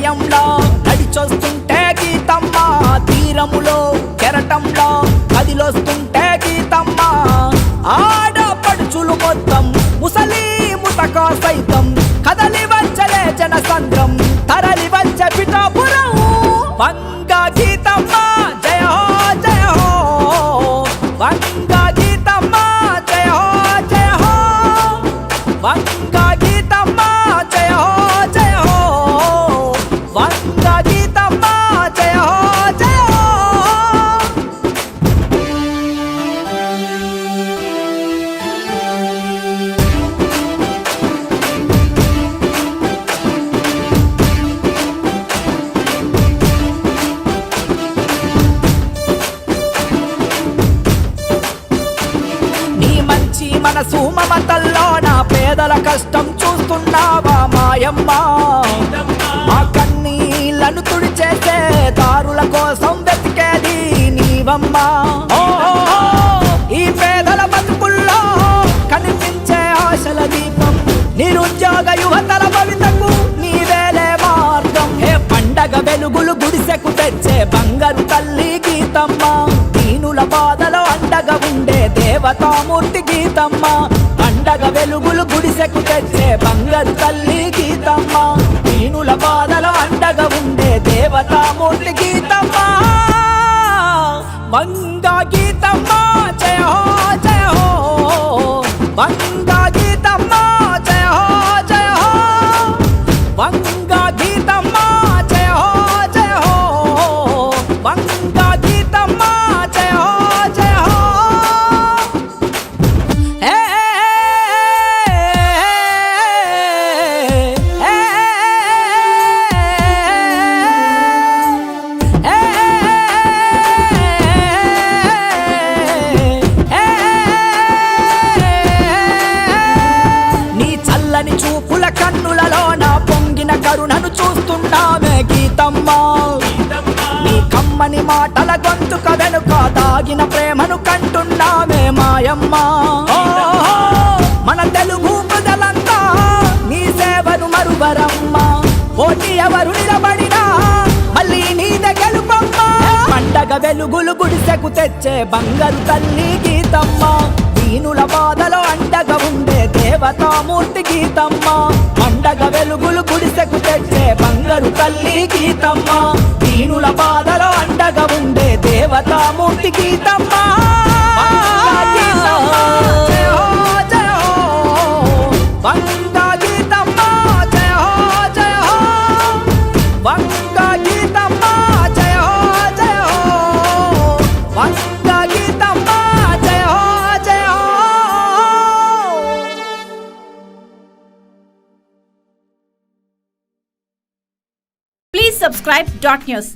హృదయంలో నడిచొస్తుంటే గీతమ్మ, తీరములో కెరటంలో కదిలొస్తుంటే గీతమ్మ, ఆడపడుచులు మొత్తం ముసలి ముతక సైతం కదలి వచ్చలే జనసంద్రం, తరలి వచ్చే పిఠాపురం. వంగా గీతమ్మ జయ హో జయ హో, వంగా గీతమ్మ జయ హో జయ హో, వంగా గీతమ్మ జయ హో జయ హో, వంగా గీతమ్మ జయ హో జయ హో. నీ మంచి మనసు మమతల్లో నా పేదల కష్టం చూస్తున్నావా మాయమ్మ, మా కన్నీళ్లను తుడిచేసే దారుల కోసం వెతికేది నీవమ్మా. ఈ పేదల బతుకుల్లో కనిపించే ఆశల దీపం, నిరుద్యోగ యువతల భవితకు నీవేలే మార్గం. హే పండగ వెలుగులు గుడిసెకు తెచ్చే బంగారు తల్లి గీతమ్మ, దీనుల బాధలో అండగా ఉండే దేవతామూర్తి గీతమ్మ, పండగ వెలుగులు గుడిసెకు తెచ్చే బంగారు తల్లి గీతమ్మ, దీనుల బాధలో అండగా ఉండే దేవతామూర్తి గీతమ్మ. వంగా గీతమ్మ జయ హో జయ హో, వంగా గీతమ్మ జయ హో జయ హో, వంగా గీతమ్మ జయ హో జయ హో, వంగా గీతమ్మ జయ హో జయ హో. నీ చల్లని చూపుల కన్నులలో నా పొంగిన కరుణను చూస్తున్నామే గీతమ్మ, నీ కమ్మని మాటల గొంతుక వెనుక దాగిన ప్రేమను కంటున్నామే మాయమ్మ. మన తెలుగు ప్రజలంతా నీ సేవను మరువరమ్మ, పోటీ ఎవరు నిలబడినా మళ్ళీ నీదే గెలుపమ్మ. పండగ వెలుగులు గుడిసెకు తెచ్చే బంగారు తల్లి గీతమ్మ, దీనుల బాధలో అండగా ఉండే దేవతామూర్తి గీతమ్మ, పండగ వెలుగులు గుడిసెకు తెచ్చే బంగారు తల్లి గీతమ్మ, దీనుల బాధలో అండగా ఉండే దేవతామూర్తి గీతమ్మ. వంగా గీతమ్మ జయ హో జయ హో, వంగా గీతమ్మ జయ హో జయ హో, వంగా గీతమ్మ జయ హో జయ హో, వంగా గీతమ్మ జయ హో జయ హో. Please subscribe Dot News.